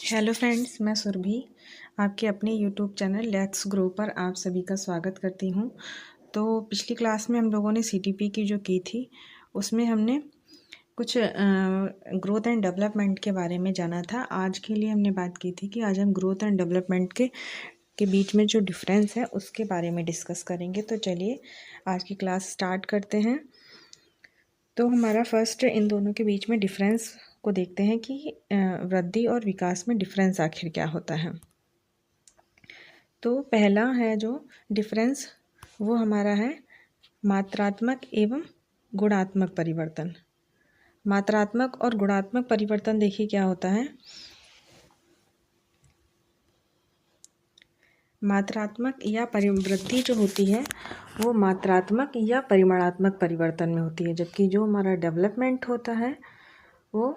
Hello friends, मैं सुरभि आपके अपने यूट्यूब चैनल लेट्स ग्रो पर आप सभी का स्वागत करती हूँ। तो पिछली क्लास में हम लोगों ने सीटीपी की जो की थी उसमें हमने कुछ ग्रोथ एंड डेवलपमेंट के बारे में जाना था। आज के लिए हमने बात की थी कि आज हम ग्रोथ एंड डेवलपमेंट के बीच में जो डिफरेंस है उसके बारे में डिस्कस करेंगे। तो चलिए आज की क्लास स्टार्ट करते हैं। तो हमारा फर्स्ट इन दोनों के बीच में डिफरेंस को देखते हैं कि वृद्धि और विकास में डिफरेंस आखिर क्या होता है। तो पहला है जो डिफरेंस वो हमारा है मात्रात्मक एवं गुणात्मक परिवर्तन। मात्रात्मक और गुणात्मक परिवर्तन देखिए क्या होता है। मात्रात्मक या वृद्धि जो होती है वो मात्रात्मक या परिमाणात्मक परिवर्तन में होती है, जबकि जो हमारा डेवलपमेंट होता है वो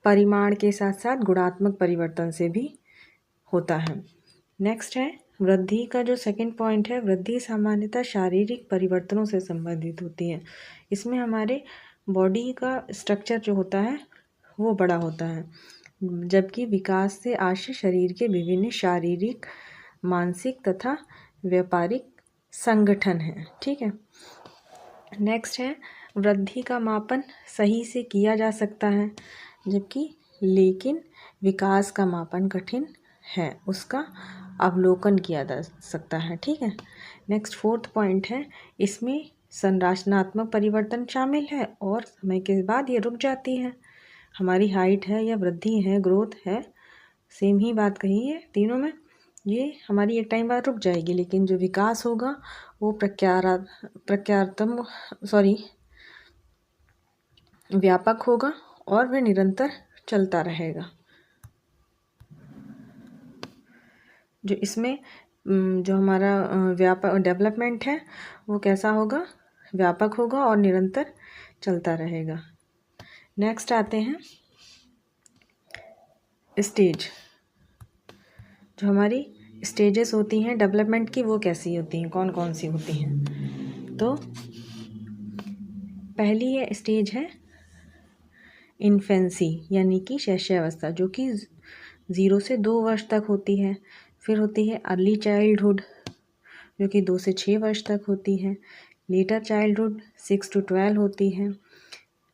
परिमाण के साथ साथ गुणात्मक परिवर्तन से भी होता है। नेक्स्ट है वृद्धि का जो सेकंड पॉइंट है, वृद्धि सामान्यतः शारीरिक परिवर्तनों से संबंधित होती है। इसमें हमारे बॉडी का स्ट्रक्चर जो होता है वो बड़ा होता है, जबकि विकास से आशय शरीर के विभिन्न शारीरिक, मानसिक तथा व्यापारिक संगठन है। ठीक है। नेक्स्ट है वृद्धि का मापन सही से किया जा सकता है, जबकि लेकिन विकास का मापन कठिन है, उसका अवलोकन किया जा सकता है। ठीक है। नेक्स्ट फोर्थ पॉइंट है, इसमें संरचनात्मक परिवर्तन शामिल है और समय के बाद ये रुक जाती है। हमारी हाइट है या वृद्धि है, ग्रोथ है, सेम ही बात कही है तीनों में, ये हमारी एक टाइम बाद रुक जाएगी, लेकिन जो विकास होगा वो व्यापक होगा और वह निरंतर चलता रहेगा। जो इसमें जो हमारा डेवलपमेंट है वो कैसा होगा, व्यापक होगा और निरंतर चलता रहेगा। नेक्स्ट आते हैं स्टेज। जो हमारी स्टेजेस होती हैं डेवलपमेंट की वो कैसी होती हैं, कौन कौन सी होती हैं। तो पहली ये स्टेज है इन्फेंसी यानी कि शैशवावस्था, जो कि 0 से 2 वर्ष तक होती है। फिर होती है अर्ली चाइल्डहुड जो कि 2 से 6 वर्ष तक होती है। लेटर चाइल्डहुड 6 to 12 होती है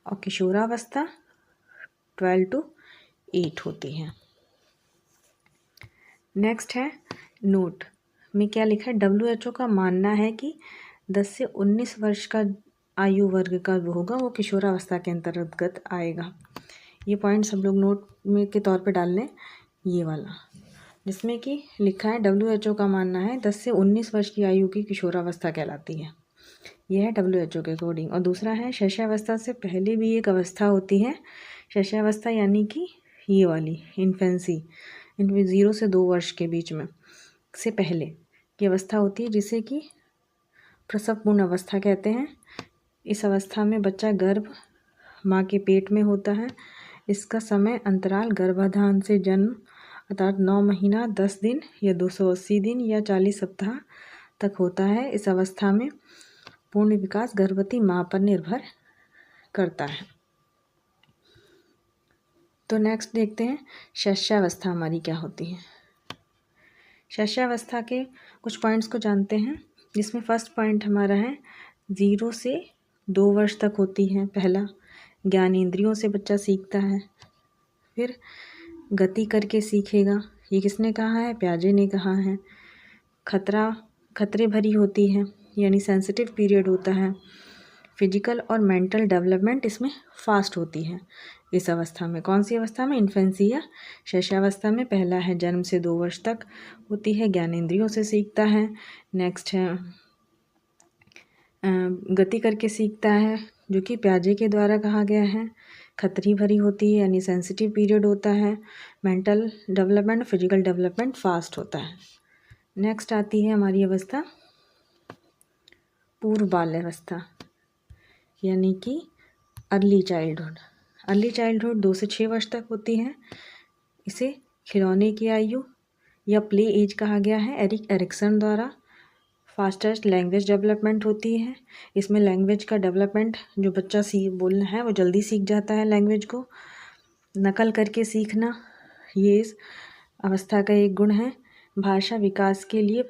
और किशोरावस्था 12 to 8 होती है। नेक्स्ट है नोट में क्या लिखा है, WHO का मानना है कि 10 से 19 वर्ष का आयु वर्ग का जो होगा वो किशोरावस्था के अंतर्गत आएगा। ये पॉइंट सब लोग नोट में के तौर पे डाल लें, ये वाला जिसमें कि लिखा है WHO का मानना है 10 से 19 वर्ष की आयु की किशोरावस्था कहलाती है। यह है WHO के अकॉर्डिंग। और दूसरा है शैशवावस्था से पहले भी एक अवस्था होती है, शैशवावस्था यानी कि ये वाली इन्फेंसी, इनमें 0 से 2 वर्ष के बीच में से पहले की अवस्था होती है, जिसे कि प्रसवपूर्ण अवस्था कहते हैं। इस अवस्था में बच्चा गर्भ माँ के पेट में होता है। इसका समय अंतराल गर्भाधान से जन्म अर्थात 9 महीना 10 दिन या 280 दिन या 40 सप्ताह तक होता है। इस अवस्था में पूर्ण विकास गर्भवती माँ पर निर्भर करता है। तो नेक्स्ट देखते हैं शैशवावस्था हमारी क्या होती है। शैशवावस्था के कुछ पॉइंट्स को जानते हैं, जिसमें फर्स्ट पॉइंट हमारा है 0 से 2 वर्ष तक होती है। पहला, ज्ञानेंद्रियों से बच्चा सीखता है। फिर गति करके सीखेगा, ये किसने कहा है, प्याजे ने कहा है। खतरे भरी होती है यानी सेंसिटिव पीरियड होता है। फिजिकल और मेंटल डेवलपमेंट इसमें फास्ट होती है इस अवस्था में। कौन सी अवस्था में, इन्फेंसी या शैशवावस्था में। पहला है जन्म से 2 वर्ष तक होती है, ज्ञानेंद्रियों से सीखता है। नेक्स्ट है गति करके सीखता है, जो कि प्याजे के द्वारा कहा गया है। खतरी भरी होती है यानी सेंसिटिव पीरियड होता है। Mental development, physical development fast होता है। नेक्स्ट आती है हमारी अवस्था पूर्व बाल्यावस्था यानी कि अर्ली चाइल्डहुड। अर्ली चाइल्डहुड 2 से 6 वर्ष तक होती है। इसे खिलौने की आयु या प्ले एज कहा गया है एरिक एरिक्सन द्वारा। फास्टेस्ट लैंग्वेज डेवलपमेंट होती है। इसमें लैंग्वेज का डेवलपमेंट जो बच्चा बोलना है वो जल्दी सीख जाता है लैंग्वेज को। नकल करके सीखना, ये इस अवस्था का एक गुण है। भाषा विकास के लिए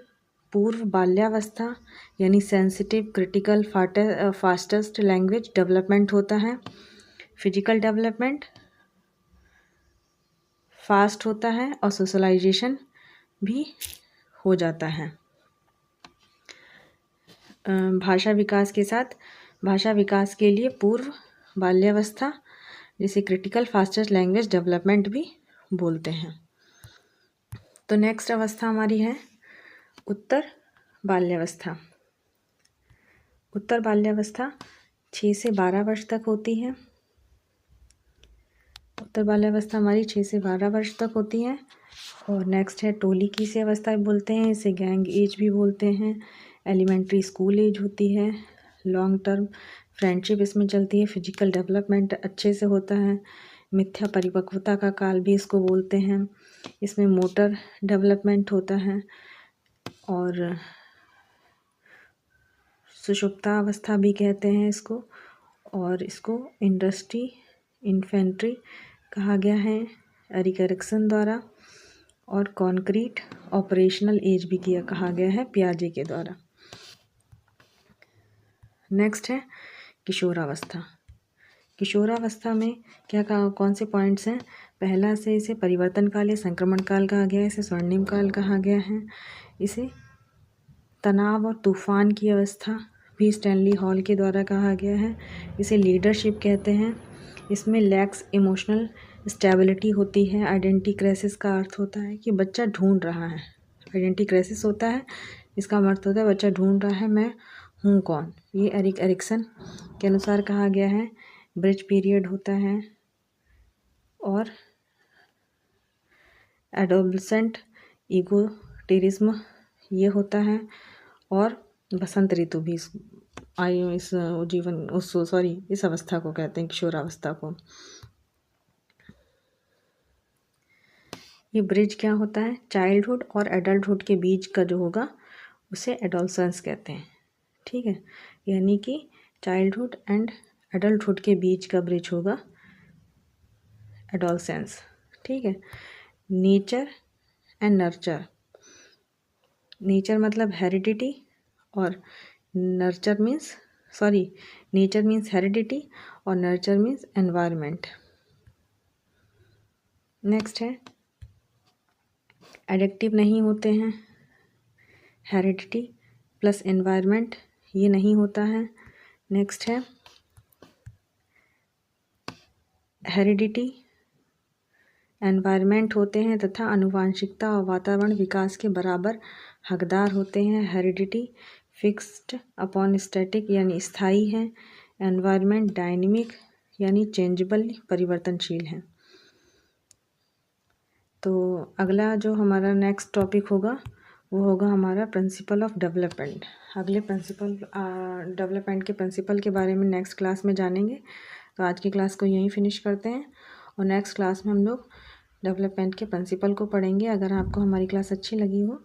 पूर्व बाल्यावस्था यानी sensitive, critical, fastest language development होता है। फिजिकल डेवलपमेंट फास्ट होता है और सोशलाइजेशन भी हो जाता है। भाषा विकास के साथ भाषा विकास के लिए पूर्व बाल्यावस्था जिसे क्रिटिकल फास्टेस्ट लैंग्वेज डेवलपमेंट भी बोलते हैं। तो नेक्स्ट अवस्था हमारी है उत्तर बाल्यावस्था। उत्तर बाल्यावस्था 6 से 12 वर्ष तक होती है। उत्तर बाल्यावस्था हमारी 6 से 12 वर्ष तक होती है। और नेक्स्ट है टोली की से अवस्था बोलते हैं, इसे गैंग एज भी बोलते हैं। एलिमेंट्री स्कूल एज होती है। लॉन्ग टर्म फ्रेंडशिप इसमें चलती है। फिजिकल डेवलपमेंट अच्छे से होता है। मिथ्या परिपक्वता का काल भी इसको बोलते हैं। इसमें मोटर डेवलपमेंट होता है और सुषुप्ता अवस्था भी कहते हैं इसको। और इसको इंडस्ट्री इन्फेंट्री कहा गया है एरिक एरिक्सन द्वारा। और कॉन्क्रीट ऑपरेशनल एज भी कहा गया है पियाजे के द्वारा। नेक्स्ट है किशोरावस्था। किशोरावस्था में कौन से पॉइंट्स हैं? पहला से इसे परिवर्तन काल या संक्रमण काल कहा गया है। इसे स्वर्णिम काल कहा गया है। इसे तनाव और तूफान की अवस्था भी स्टैनली हॉल के द्वारा कहा गया है। इसे लीडरशिप कहते हैं। इसमें लैक्स इमोशनल स्टेबिलिटी होती है। आइडेंटिटी क्राइसिस का अर्थ होता है कि बच्चा ढूंढ रहा है। आइडेंटिटी क्राइसिस होता है, इसका अर्थ होता है बच्चा ढूंढ रहा है मैं हूँ कौन। ये एरिक एरिक्सन के अनुसार कहा गया है। ब्रिज पीरियड होता है और एडोलसेंट ईगोटेरिज्म ये होता है। और बसंत ऋतु भी इस अवस्था को कहते हैं, किशोरावस्था को। ये ब्रिज क्या होता है? चाइल्डहुड और एडल्टहुड के बीच का जो होगा उसे एडोलसेंस कहते हैं। ठीक है, यानी कि चाइल्डहुड एंड एडल्टहुड के बीच का ब्रिज होगा एडोलसेंस। ठीक है। Nature and nurture. नेचर मतलब हेरिडिटी और नेचर मीन्स हेरिडिटी और नर्चर मीन्स एनवायरनमेंट। नेक्स्ट है एडिक्टिव नहीं होते हैं। हेरिडिटी प्लस एनवायरनमेंट ये नहीं होता है। नेक्स्ट है हेरिडिटी, एनवायरनमेंट होते हैं तथा आनुवांशिकता और वातावरण विकास के बराबर हकदार होते हैं। हेरिडिटी फिक्स्ड अपॉन स्टैटिक यानी स्थायी है। एनवायरनमेंट डायनेमिक यानी चेंजेबल परिवर्तनशील है। तो अगला जो हमारा नेक्स्ट टॉपिक होगा वो होगा हमारा प्रिंसिपल ऑफ डेवलपमेंट। अगले डेवलपमेंट के प्रिंसिपल के बारे में नेक्स्ट क्लास में जानेंगे। तो आज की क्लास को यहीं फिनिश करते हैं और नेक्स्ट क्लास में हम लोग डेवलपमेंट के प्रिंसिपल को पढ़ेंगे। अगर आपको हमारी क्लास अच्छी लगी हो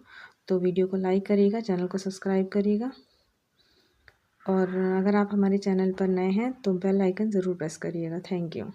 तो वीडियो को लाइक करिएगा, चैनल को सब्सक्राइब करिएगा और अगर आप हमारे चैनल पर नए हैं तो बेल आइकन ज़रूर प्रेस करिएगा। Thank you.